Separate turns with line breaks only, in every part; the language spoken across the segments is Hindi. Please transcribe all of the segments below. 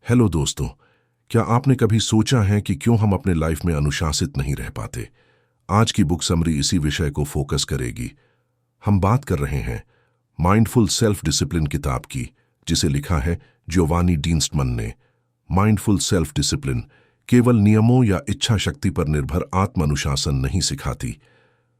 हेलो दोस्तों, क्या आपने कभी सोचा है कि क्यों हम अपने लाइफ में अनुशासित नहीं रह पाते? आज की बुक समरी इसी विषय को फोकस करेगी। हम बात कर रहे हैं माइंडफुल सेल्फ डिसिप्लिन किताब की, जिसे लिखा है जियोवानी डीन्स्टमन ने। माइंडफुल सेल्फ डिसिप्लिन केवल नियमों या इच्छा शक्ति पर निर्भर आत्म अनुशासन नहीं सिखाती,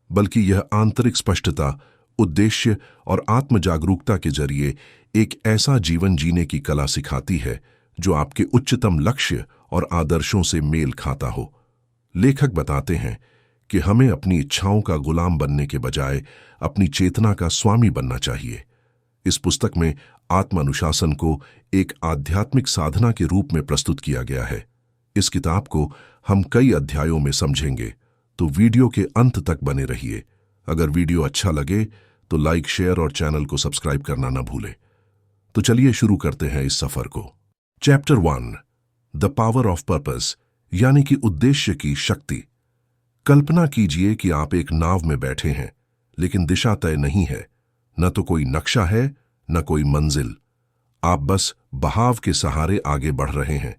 बल्कि यह आंतरिक स्पष्टता, उद्देश्य और आत्म जागरूकता के जरिए एक ऐसा जीवन जीने की कला सिखाती है जो आपके उच्चतम लक्ष्य और आदर्शों से मेल खाता हो। लेखक बताते हैं कि हमें अपनी इच्छाओं का गुलाम बनने के बजाय अपनी चेतना का स्वामी बनना चाहिए। इस पुस्तक में आत्म अनुशासन को एक आध्यात्मिक साधना के रूप में प्रस्तुत किया गया है। इस किताब को हम कई अध्यायों में समझेंगे, तो वीडियो के अंत तक बने रहिए। अगर वीडियो अच्छा लगे तो लाइक, शेयर और चैनल को सब्सक्राइब करना न भूलें। तो चलिए शुरू करते हैं इस सफर को। Chapter 1, the power of purpose, यानी कि उद्देश्य की शक्ति। कल्पना कीजिए कि आप एक नाव में बैठे हैं, लेकिन दिशा तय नहीं है। न तो कोई नक्शा है, न कोई मंजिल। आप बस बहाव के सहारे आगे बढ़ रहे हैं,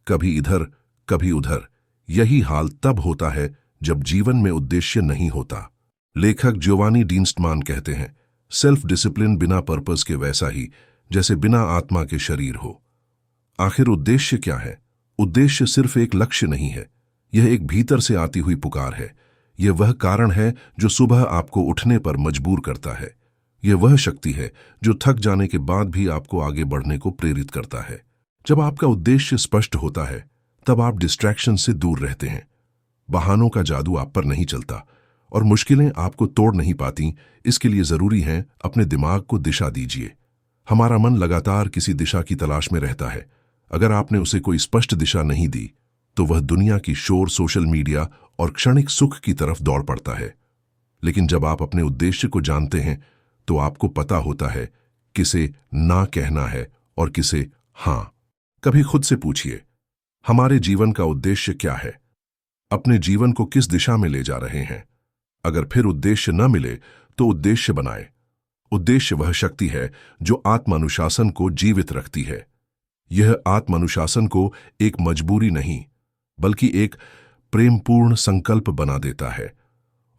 कभी इधर कभी उधर। यही हाल तब होता है जब जीवन में उद्देश्य नहीं होता। लेखक जियोवानी डीन्स्टमैन कहते हैं, सेल्फ डिसिप्लिन बिना पर्पस के वैसा ही जैसे बिना आत्मा के शरीर हो। आखिर उद्देश्य क्या है? उद्देश्य सिर्फ एक लक्ष्य नहीं है, यह एक भीतर से आती हुई पुकार है। यह वह कारण है जो सुबह आपको उठने पर मजबूर करता है। यह वह शक्ति है जो थक जाने के बाद भी आपको आगे बढ़ने को प्रेरित करता है। जब आपका उद्देश्य स्पष्ट होता है, तब आप डिस्ट्रैक्शन से दूर रहते हैं। बहानों का जादू आप पर नहीं चलता और मुश्किलें आपको तोड़ नहीं पाती। इसके लिए जरूरी है अपने दिमाग को दिशा दीजिए। हमारा मन लगातार किसी दिशा की तलाश में रहता है। अगर आपने उसे कोई स्पष्ट दिशा नहीं दी, तो वह दुनिया की शोर, सोशल मीडिया और क्षणिक सुख की तरफ दौड़ पड़ता है। लेकिन जब आप अपने उद्देश्य को जानते हैं, तो आपको पता होता है किसे ना कहना है और किसे हां। कभी खुद से पूछिए, हमारे जीवन का उद्देश्य क्या है? अपने जीवन को किस दिशा में ले जा रहे हैं? अगर फिर उद्देश्य न मिले, तो उद्देश्य बनाए। उद्देश्य वह शक्ति है जो आत्म अनुशासन को जीवित रखती है। यह आत्म अनुशासन को एक मजबूरी नहीं, बल्कि एक प्रेमपूर्ण संकल्प बना देता है।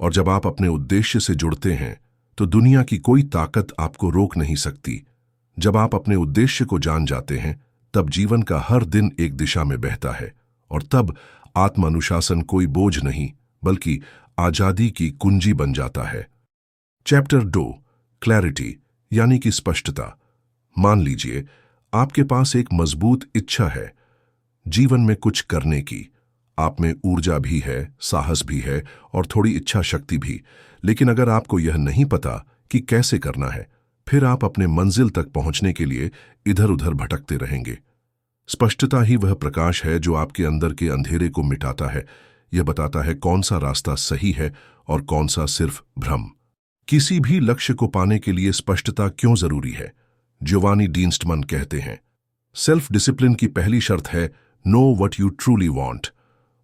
और जब आप अपने उद्देश्य से जुड़ते हैं, तो दुनिया की कोई ताकत आपको रोक नहीं सकती। जब आप अपने उद्देश्य को जान जाते हैं, तब जीवन का हर दिन एक दिशा में बहता है, और तब आत्म अनुशासन कोई बोझ नहीं, बल्कि आजादी की कुंजी बन जाता है। चैप्टर 2, क्लैरिटी, यानी कि स्पष्टता। मान लीजिए आपके पास एक मजबूत इच्छा है जीवन में कुछ करने की। आप में ऊर्जा भी है, साहस भी है और थोड़ी इच्छा शक्ति भी। लेकिन अगर आपको यह नहीं पता कि कैसे करना है, फिर आप अपने मंजिल तक पहुंचने के लिए इधर उधर भटकते रहेंगे। स्पष्टता ही वह प्रकाश है जो आपके अंदर के अंधेरे को मिटाता है। यह बताता है कौन सा रास्ता सही है और कौन सा सिर्फ भ्रम। किसी भी लक्ष्य को पाने के लिए स्पष्टता क्यों जरूरी है? जियोवानी डीन्स्टमैन कहते हैं, सेल्फ डिसिप्लिन की पहली शर्त है know what you truly want.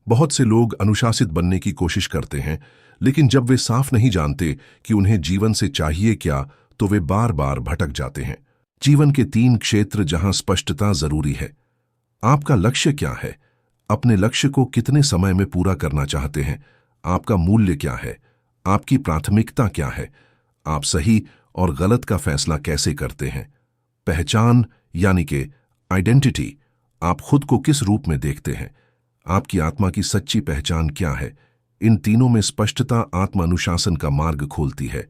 बहुत से लोग अनुशासित बनने की कोशिश करते हैं, लेकिन जब वे साफ नहीं जानते कि उन्हें जीवन से चाहिए क्या, तो वे बार बार भटक जाते हैं। जीवन के 3 क्षेत्र जहां स्पष्टता जरूरी है। आपका लक्ष्य क्या है? अपने लक्ष्य को कितने समय में पूरा करना चाहते हैं? आपका मूल्य क्या है? आपकी प्राथमिकता क्या है? आप सही और गलत का फैसला कैसे करते हैं? पहचान, यानी कि आइडेंटिटी, आप खुद को किस रूप में देखते हैं? आपकी आत्मा की सच्ची पहचान क्या है? इन तीनों में स्पष्टता आत्म अनुशासन का मार्ग खोलती है।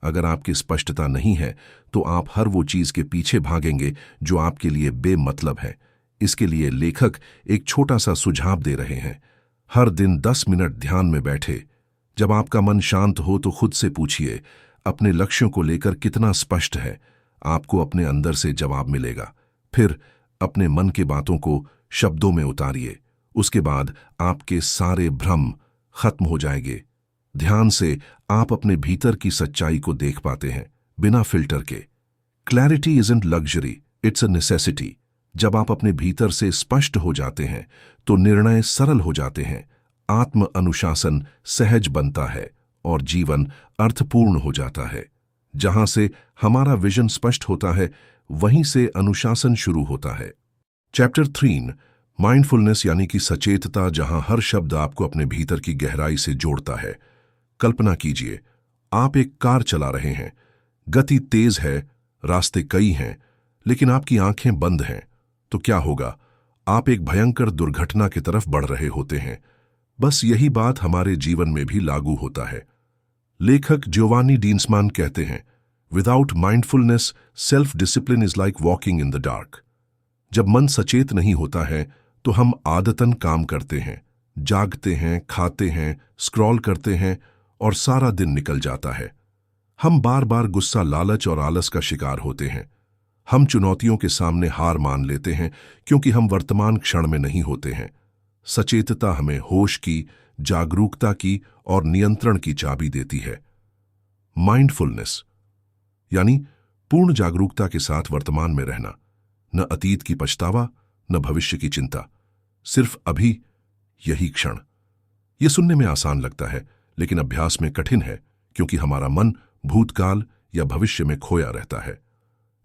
अगर आपकी स्पष्टता नहीं है, तो आप हर वो चीज के पीछे भागेंगे जो आपके लिए बेमतलब है। इसके लिए लेखक एक छोटा सा सुझाव दे रहे हैं। हर दिन 10 मिनट ध्यान में बैठे। जब आपका मन शांत हो, तो खुद से पूछिए, अपने लक्ष्यों को लेकर कितना स्पष्ट है? आपको अपने अंदर से जवाब मिलेगा। फिर अपने मन की बातों को शब्दों में उतारिए। उसके बाद आपके सारे भ्रम खत्म हो जाएंगे। ध्यान से आप अपने भीतर की सच्चाई को देख पाते हैं, बिना फिल्टर के। Clarity isn't luxury, it's a necessity. जब आप अपने भीतर से स्पष्ट हो जाते हैं, तो निर्णय सरल हो जाते हैं, आत्म अनुशासन सहज बनता है और जीवन अर्थपूर्ण हो जाता है। जहां से हमारा विजन स्पष्ट होता है, वहीं से अनुशासन शुरू होता है। चैप्टर 3 माइंडफुलनेस यानी कि सचेतता, जहां हर शब्द आपको अपने भीतर की गहराई से जोड़ता है। कल्पना कीजिए, आप एक कार चला रहे हैं। गति तेज है, रास्ते कई हैं, लेकिन आपकी आंखें बंद हैं। तो क्या होगा? आप एक भयंकर दुर्घटना की तरफ बढ़ रहे होते हैं। बस यही बात हमारे जीवन में भी लागू होता है। लेखक जियोवानी डीन्समान कहते हैं, without mindfulness self discipline is like walking in the dark. जब मन सचेत नहीं होता है तो हम आदतन काम करते हैं, जागते हैं, खाते हैं, स्क्रॉल करते हैं और सारा दिन निकल जाता है। हम बार बार गुस्सा, लालच और आलस का शिकार होते हैं। हम चुनौतियों के सामने हार मान लेते हैं क्योंकि हम वर्तमान क्षण में नहीं होते हैं। सचेतता हमें होश की, जागरूकता की और नियंत्रण की चाबी देती है। माइंडफुलनेस यानी पूर्ण जागरूकता के साथ वर्तमान में रहना। न अतीत की पछतावा, न भविष्य की चिंता, सिर्फ अभी, यही क्षण। यह सुनने में आसान लगता है, लेकिन अभ्यास में कठिन है, क्योंकि हमारा मन भूतकाल या भविष्य में खोया रहता है।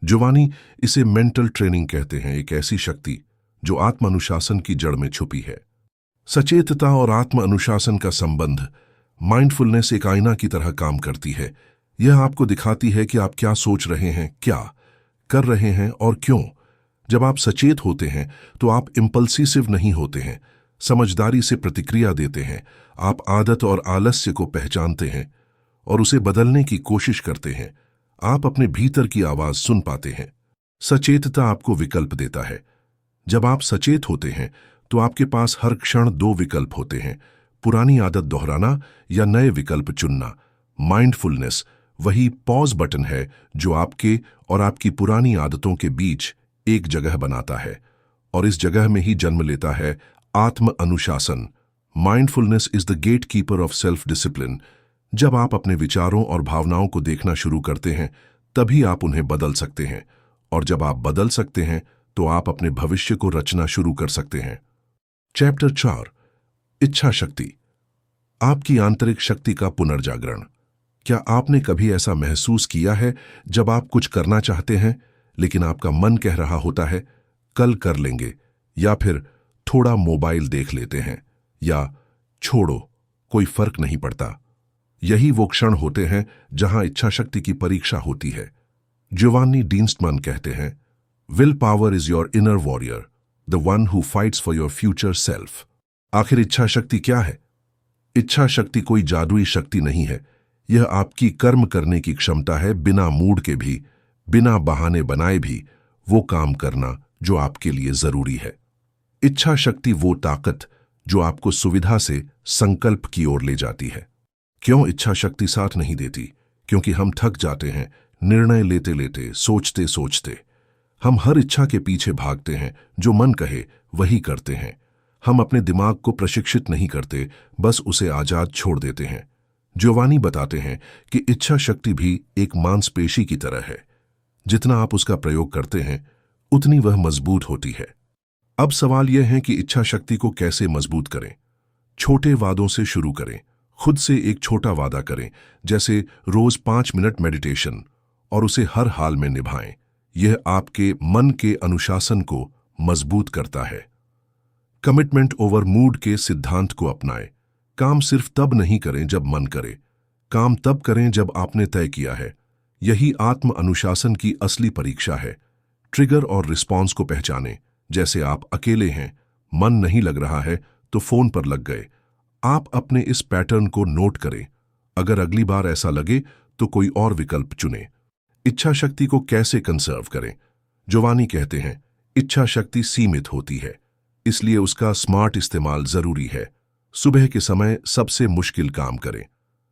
जियोवानी इसे मेंटल ट्रेनिंग कहते हैं, एक ऐसी शक्ति जो आत्म अनुशासन की जड़ में छुपी है। सचेतता और आत्म अनुशासन का संबंध। माइंडफुलनेस एक आईना की तरह काम करती है। यह आपको दिखाती है कि आप क्या सोच रहे हैं, क्या कर रहे हैं और क्यों। जब आप सचेत होते हैं तो आप इंपल्सिव नहीं होते हैं, समझदारी से प्रतिक्रिया देते हैं। आप आदत और आलस्य को पहचानते हैं और उसे बदलने की कोशिश करते हैं। आप अपने भीतर की आवाज सुन पाते हैं। सचेतता आपको विकल्प देता है। जब आप सचेत होते हैं तो आपके पास हर क्षण दो विकल्प होते हैं, पुरानी आदत दोहराना या नए विकल्प चुनना। माइंडफुलनेस वही पॉज बटन है जो आपके और आपकी पुरानी आदतों के बीच एक जगह बनाता है, और इस जगह में ही जन्म लेता है आत्म अनुशासन। Mindfulness is the gate keeper of self discipline. जब आप अपने विचारों और भावनाओं को देखना शुरू करते हैं, तभी आप उन्हें बदल सकते हैं, और जब आप बदल सकते हैं तो आप अपने भविष्य को रचना शुरू कर सकते हैं। चैप्टर 4 इच्छा शक्ति, आपकी आंतरिक शक्ति का पुनर्जागरण। क्या आपने कभी ऐसा महसूस किया है जब आप कुछ करना चाहते हैं लेकिन आपका मन कह रहा होता है कल कर लेंगे, या फिर थोड़ा मोबाइल देख लेते हैं, या छोड़ो कोई फर्क नहीं पड़ता। यही वो क्षण होते हैं जहां इच्छा शक्ति की परीक्षा होती है। जियोवानी डीन्समान कहते हैं, will power is your inner warrior, the one who fights for your future self. आखिर इच्छा शक्ति क्या है? इच्छा शक्ति कोई जादुई शक्ति नहीं है। यह आपकी कर्म करने की क्षमता है, बिना मूड के भी, बिना बहाने बनाए भी वो काम करना जो आपके लिए जरूरी है। इच्छा शक्ति वो ताकत जो आपको सुविधा से संकल्प की ओर ले जाती है। क्यों इच्छा शक्ति साथ नहीं देती? क्योंकि हम थक जाते हैं निर्णय लेते लेते, सोचते सोचते। हम हर इच्छा के पीछे भागते हैं, जो मन कहे वही करते हैं। हम अपने दिमाग को प्रशिक्षित नहीं करते, बस उसे आजाद छोड़ देते हैं। जियोवानी बताते हैं कि इच्छा शक्ति भी एक मांसपेशी की तरह है। जितना आप उसका प्रयोग करते हैं उतनी वह मजबूत होती है। अब सवाल यह है कि इच्छा शक्ति को कैसे मजबूत करें। छोटे वादों से शुरू करें। खुद से एक छोटा वादा करें, जैसे रोज 5 मिनट मेडिटेशन, और उसे हर हाल में निभाएं। यह आपके मन के अनुशासन को मजबूत करता है। कमिटमेंट ओवर मूड के सिद्धांत को अपनाएं। काम सिर्फ तब नहीं करें जब मन करे, काम तब करें जब आपने तय किया है। यही आत्म अनुशासन की असली परीक्षा है। ट्रिगर और रिस्पॉन्स को पहचानें। जैसे आप अकेले हैं, मन नहीं लग रहा है तो फोन पर लग गए। आप अपने इस पैटर्न को नोट करें। अगर अगली बार ऐसा लगे तो कोई और विकल्प चुनें। इच्छा शक्ति को कैसे कंसर्व करें? जियोवानी कहते हैं, इच्छा शक्ति सीमित होती है, इसलिए उसका स्मार्ट इस्तेमाल जरूरी है। सुबह के समय सबसे मुश्किल काम करें।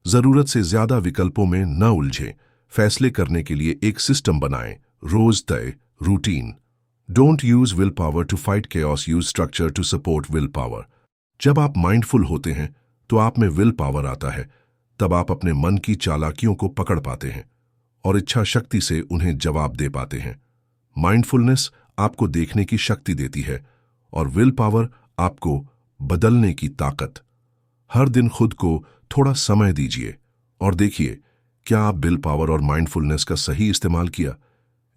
जरूरत से ज्यादा विकल्पों में न उलझें। फैसले करने के लिए एक सिस्टम बनाएं, रोज तय routine. Don't use will power to fight chaos, use structure to support will power. जब आप माइंडफुल होते हैं तो आप में विल पावर आता है। तब आप अपने मन की चालाकियों को पकड़ पाते हैं और इच्छा शक्ति से उन्हें जवाब दे पाते हैं। माइंडफुलनेस आपको देखने की शक्ति देती है और विल पावर आपको बदलने की ताकत। हर दिन खुद को थोड़ा समय दीजिए और देखिए क्या आप विल पावर और माइंडफुलनेस का सही इस्तेमाल किया।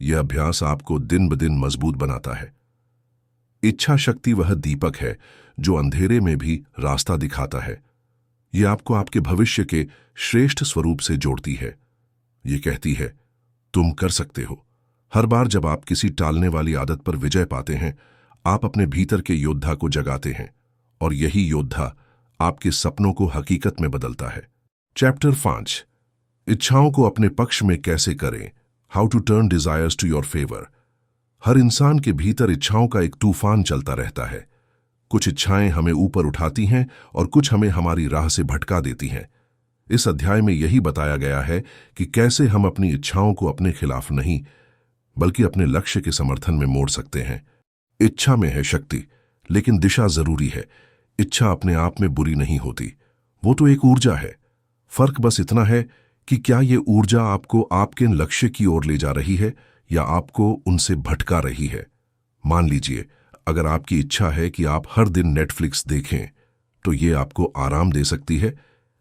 यह अभ्यास आपको दिन ब दिन मजबूत बनाता है। इच्छा शक्ति वह दीपक है जो अंधेरे में भी रास्ता दिखाता है। ये आपको आपके भविष्य के श्रेष्ठ स्वरूप से जोड़ती है। ये कहती है, तुम कर सकते हो। हर बार जब आप किसी टालने वाली आदत पर विजय पाते हैं, आप अपने भीतर के योद्धा को जगाते हैं, और यही योद्धा आपके सपनों को हकीकत में बदलता है। चैप्टर 5, इच्छाओं को अपने पक्ष में कैसे करें, how to turn desires to your favour. हर इंसान के भीतर इच्छाओं का एक तूफान चलता रहता है। कुछ इच्छाएं हमें ऊपर उठाती हैं और कुछ हमें हमारी राह से भटका देती हैं। इस अध्याय में यही बताया गया है कि कैसे हम अपनी इच्छाओं को अपने खिलाफ नहीं, बल्कि अपने लक्ष्य के समर्थन में मोड़ सकते हैं। इच्छा में है शक्ति, लेकिन दिशा जरूरी है। इच्छा अपने आप में बुरी नहीं होती, वो तो एक ऊर्जा है। फर्क बस इतना है कि क्या ये ऊर्जा आपको आपके लक्ष्य की ओर ले जा रही है या आपको उनसे भटका रही है। मान लीजिए, अगर आपकी इच्छा है कि आप हर दिन नेटफ्लिक्स देखें, तो ये आपको आराम दे सकती है,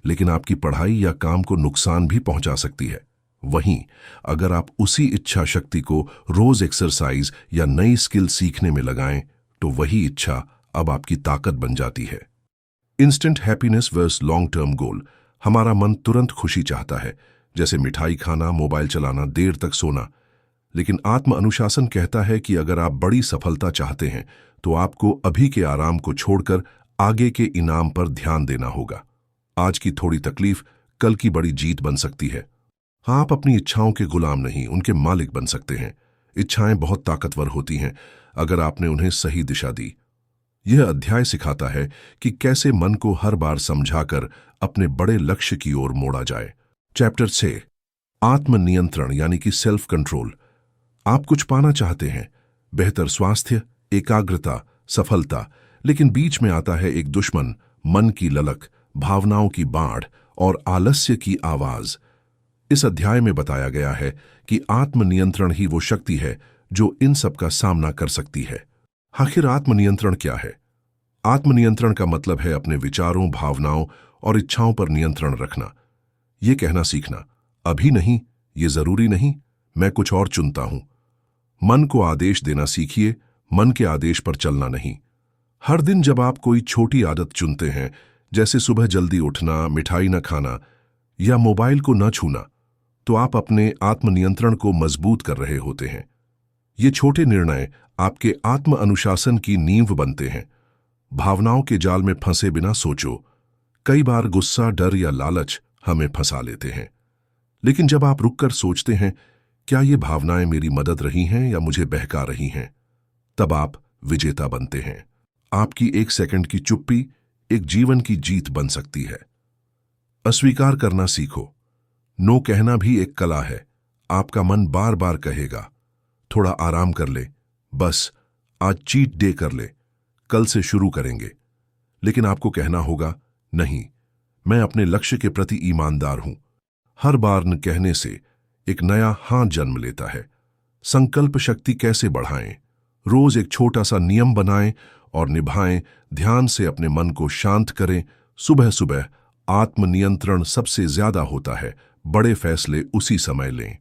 लेकिन आपकी पढ़ाई या काम को नुकसान भी पहुंचा सकती है। वहीं अगर आप उसी इच्छा शक्ति को रोज एक्सरसाइज या नई स्किल सीखने में लगाएं, तो वही इच्छा अब आपकी ताकत बन जाती है। Instant happiness versus long term goal. हमारा मन तुरंत खुशी चाहता है, जैसे मिठाई खाना, मोबाइल चलाना, देर तक सोना। लेकिन आत्म अनुशासन कहता है कि अगर आप बड़ी सफलता चाहते हैं, तो आपको अभी के आराम को छोड़कर आगे के इनाम पर ध्यान देना होगा। आज की थोड़ी तकलीफ कल की बड़ी जीत बन सकती है। हाँ, आप अपनी इच्छाओं के गुलाम नहीं, उनके मालिक बन सकते हैं। इच्छाएं बहुत ताकतवर होती हैं अगर आपने उन्हें सही दिशा दी। यह अध्याय सिखाता है कि कैसे मन को हर बार समझाकर अपने बड़े लक्ष्य की ओर मोड़ा जाए। चैप्टर 6, आत्मनियंत्रण यानी कि सेल्फ कंट्रोल। आप कुछ पाना चाहते हैं, बेहतर स्वास्थ्य, एकाग्रता, सफलता, लेकिन बीच में आता है एक दुश्मन, मन की ललक, भावनाओं की बाढ़ और आलस्य की आवाज। इस अध्याय में बताया गया है कि आत्मनियंत्रण ही वो शक्ति है जो इन सब का सामना कर सकती है। आखिर आत्मनियंत्रण क्या है? आत्मनियंत्रण का मतलब है अपने विचारों, भावनाओं और इच्छाओं पर नियंत्रण रखना। ये कहना सीखना, अभी नहीं, ये जरूरी नहीं, मैं कुछ और चुनता हूं। मन को आदेश देना सीखिए, मन के आदेश पर चलना नहीं। हर दिन जब आप कोई छोटी आदत चुनते हैं, जैसे सुबह जल्दी उठना, मिठाई न खाना या मोबाइल को न छूना, तो आप अपने आत्मनियंत्रण को मजबूत कर रहे होते हैं। ये छोटे निर्णय आपके आत्म अनुशासन की नींव बनते हैं। भावनाओं के जाल में फंसे बिना सोचो। कई बार गुस्सा, डर या लालच हमें फंसा लेते हैं, लेकिन जब आप रुककर सोचते हैं, क्या ये भावनाएं मेरी मदद रही हैं या मुझे बहका रही हैं, तब आप विजेता बनते हैं। आपकी एक सेकंड की चुप्पी एक जीवन की जीत बन सकती है। अस्वीकार करना सीखो। नो कहना भी एक कला है। आपका मन बार बार कहेगा, थोड़ा आराम कर ले, बस आज चीट डे कर ले, कल से शुरू करेंगे। लेकिन आपको कहना होगा, नहीं, मैं अपने लक्ष्य के प्रति ईमानदार हूं। हर बार न कहने से एक नया हां जन्म लेता है। संकल्प शक्ति कैसे बढ़ाएं? रोज एक छोटा सा नियम बनाएं और निभाएं। ध्यान से अपने मन को शांत करें। सुबह सुबह आत्मनियंत्रण सबसे ज्यादा होता है। बड़े फैसले उसी समय लें।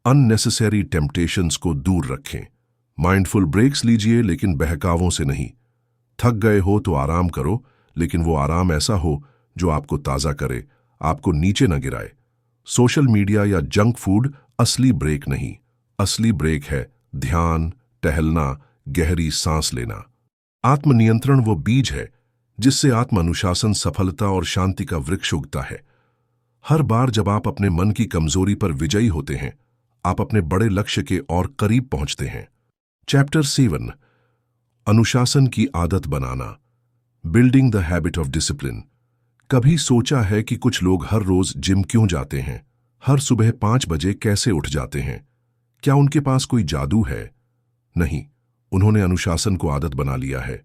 अननेसेसरी टेम्पटेशंस को दूर रखें। माइंडफुल ब्रेक्स लीजिए, लेकिन बहकावों से नहीं। थक गए हो तो आराम करो, लेकिन वो आराम ऐसा हो जो आपको ताज़ा करे, आपको नीचे न गिराए। सोशल मीडिया या जंक फूड असली ब्रेक नहीं। असली ब्रेक है ध्यान, टहलना, गहरी सांस लेना। आत्मनियंत्रण वो बीज है जिससे आत्म अनुशासन, सफलता और शांति का वृक्ष उगता है। हर बार जब आप अपने मन की कमजोरी पर विजयी होते हैं, आप अपने बड़े लक्ष्य के और करीब पहुंचते हैं। चैप्टर 7, अनुशासन की आदत बनाना, building the habit of discipline. कभी सोचा है कि कुछ लोग हर रोज जिम क्यों जाते हैं? हर सुबह 5 बजे कैसे उठ जाते हैं? क्या उनके पास कोई जादू है? नहीं, उन्होंने अनुशासन को आदत बना लिया है।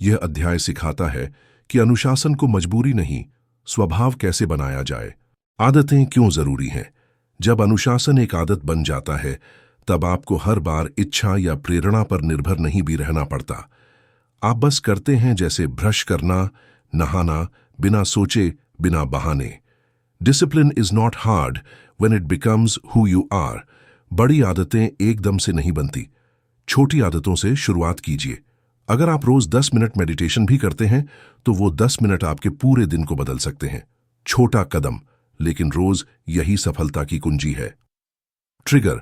यह अध्याय सिखाता है कि अनुशासन को मजबूरी नहीं, स्वभाव कैसे बनाया जाए। आदतें क्यों जरूरी हैं? जब अनुशासन एक आदत बन जाता है, तब आपको हर बार इच्छा या प्रेरणा पर निर्भर नहीं भी रहना पड़ता। आप बस करते हैं, जैसे ब्रश करना, नहाना, बिना सोचे, बिना बहाने। Discipline is not hard when it becomes who you are. बड़ी आदतें एकदम से नहीं बनती। छोटी आदतों से शुरुआत कीजिए। अगर आप रोज 10 मिनट मेडिटेशन भी करते हैं तो वो 10 मिनट आपके पूरे दिन को बदल सकते हैं। छोटा कदम, लेकिन रोज यही सफलता की कुंजी है। Trigger,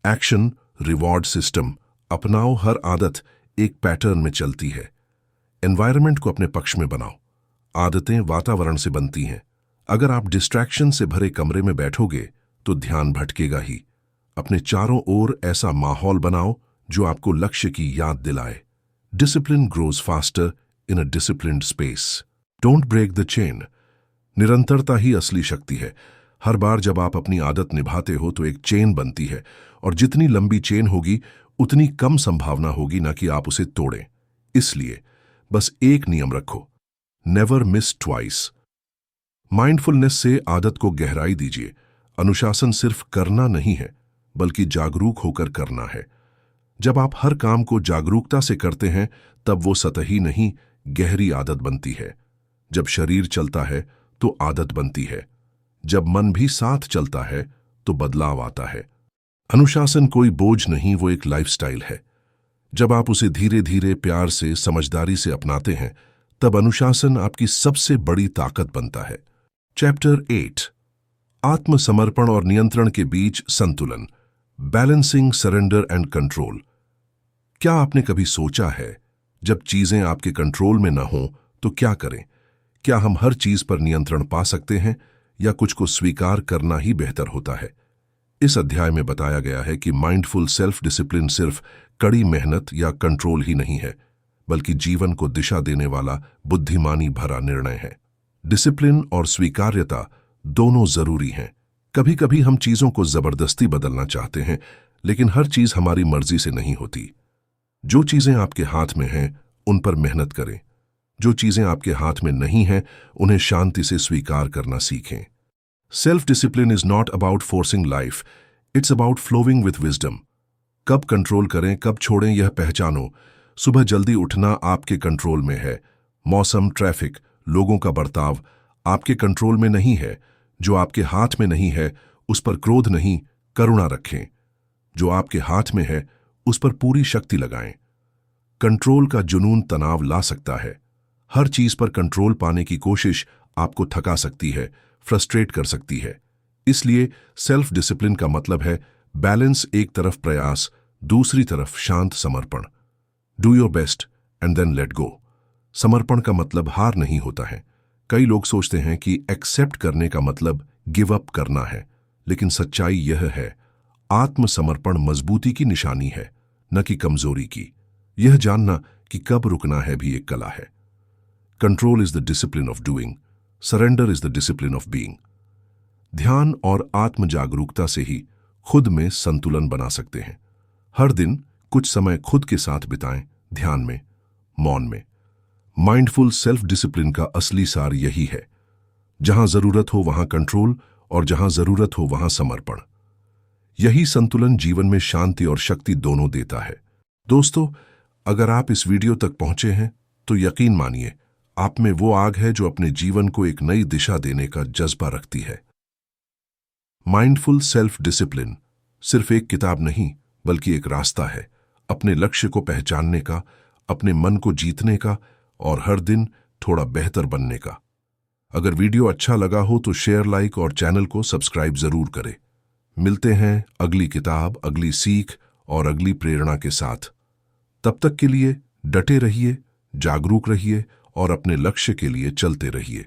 action, reward system. अपनाओ हर आदत एक पैटर्न में चलती है। एनवायरनमेंट को अपने पक्ष में बनाओ। आदतें वातावरण से बनती हैं। अगर आप डिस्ट्रैक्शन से भरे कमरे में बैठोगे तो ध्यान भटकेगा ही। अपने चारों ओर ऐसा माहौल बनाओ जो आपको लक्ष्य की याद दिलाए। Discipline grows faster in a disciplined space. Don't break the chain. निरंतरता ही असली शक्ति है। हर बार जब आप अपनी आदत निभाते हो तो एक चेन बनती है, और जितनी लंबी चेन होगी उतनी कम संभावना होगी ना कि आप उसे तोड़ें। इसलिए बस एक नियम रखो, नेवर मिस ट्वाइस। माइंडफुलनेस से आदत को गहराई दीजिए। अनुशासन सिर्फ करना नहीं है, बल्कि जागरूक होकर करना है। जब आप हर काम को जागरूकता से करते हैं तब वो सतही नहीं, गहरी आदत बनती है। जब शरीर चलता है तो आदत बनती है। जब मन भी साथ चलता है तो बदलाव आता है। अनुशासन कोई बोझ नहीं, वो एक लाइफस्टाइल है। जब आप उसे धीरे धीरे, प्यार से, समझदारी से अपनाते हैं तब अनुशासन आपकी सबसे बड़ी ताकत बनता है। चैप्टर 8, आत्मसमर्पण और नियंत्रण के बीच संतुलन। Balancing surrender and control. क्या आपने कभी सोचा है, जब चीजें आपके कंट्रोल में न हों तो क्या करें? क्या हम हर चीज पर नियंत्रण पा सकते हैं, या कुछ को स्वीकार करना ही बेहतर होता है? इस अध्याय में बताया गया है कि माइंडफुल सेल्फ डिसिप्लिन सिर्फ कड़ी मेहनत या कंट्रोल ही नहीं है, बल्कि जीवन को दिशा देने वाला बुद्धिमानी भरा निर्णय है। डिसिप्लिन और स्वीकार्यता दोनों जरूरी हैं। कभी कभी हम चीजों को जबरदस्ती बदलना चाहते हैं, लेकिन हर चीज हमारी मर्जी से नहीं होती। जो चीजें आपके हाथ में हैं उन पर मेहनत करें। जो चीजें आपके हाथ में नहीं हैं उन्हें शांति से स्वीकार करना सीखें। Self discipline is not about forcing life, it's about flowing with wisdom. कब कंट्रोल करें, कब छोड़ें, यह पहचानो। सुबह जल्दी उठना आपके कंट्रोल में है। मौसम, ट्रैफिक, लोगों का बर्ताव आपके कंट्रोल में नहीं है। जो आपके हाथ में नहीं है उस पर क्रोध नहीं, करुणा रखें। जो आपके हाथ में है उस पर पूरी शक्ति लगाएं। कंट्रोल का जुनून तनाव ला सकता है। हर चीज पर कंट्रोल पाने की कोशिश आपको थका सकती है, फ्रस्ट्रेट कर सकती है। इसलिए सेल्फ डिसिप्लिन का मतलब है बैलेंस। एक तरफ प्रयास, दूसरी तरफ शांत समर्पण। Do your best and then let go. समर्पण का मतलब हार नहीं होता है। कई लोग सोचते हैं कि एक्सेप्ट करने का मतलब गिव अप करना है, लेकिन सच्चाई यह है, आत्मसमर्पण मजबूती की निशानी है, न कि कमजोरी की। यह जानना कि कब रुकना है भी एक कला है। Control is the discipline of doing, surrender is the discipline of being. ध्यान और आत्म जागरूकता से ही खुद में संतुलन बना सकते हैं। हर दिन कुछ समय खुद के साथ बिताएं, ध्यान में, मौन में। माइंडफुल सेल्फ डिसिप्लिन का असली सार यही है, जहां जरूरत हो वहां कंट्रोल, और जहां जरूरत हो वहां समर्पण। यही संतुलन जीवन में शांति और शक्ति दोनों देता है। दोस्तों, अगर आप इस वीडियो तक पहुंचे हैं तो यकीन मानिए, आप में वो आग है जो अपने जीवन को एक नई दिशा देने का जज्बा रखती है। माइंडफुल सेल्फ डिसिप्लिन सिर्फ एक किताब नहीं, बल्कि एक रास्ता है अपने लक्ष्य को पहचानने का, अपने मन को जीतने का, और हर दिन थोड़ा बेहतर बनने का। अगर वीडियो अच्छा लगा हो तो शेयर, लाइक और चैनल को सब्सक्राइब जरूर करें। मिलते हैं अगली किताब, अगली सीख और अगली प्रेरणा के साथ। तब तक के लिए डटे रहिए, जागरूक रहिए और अपने लक्ष्य के लिए चलते रहिए।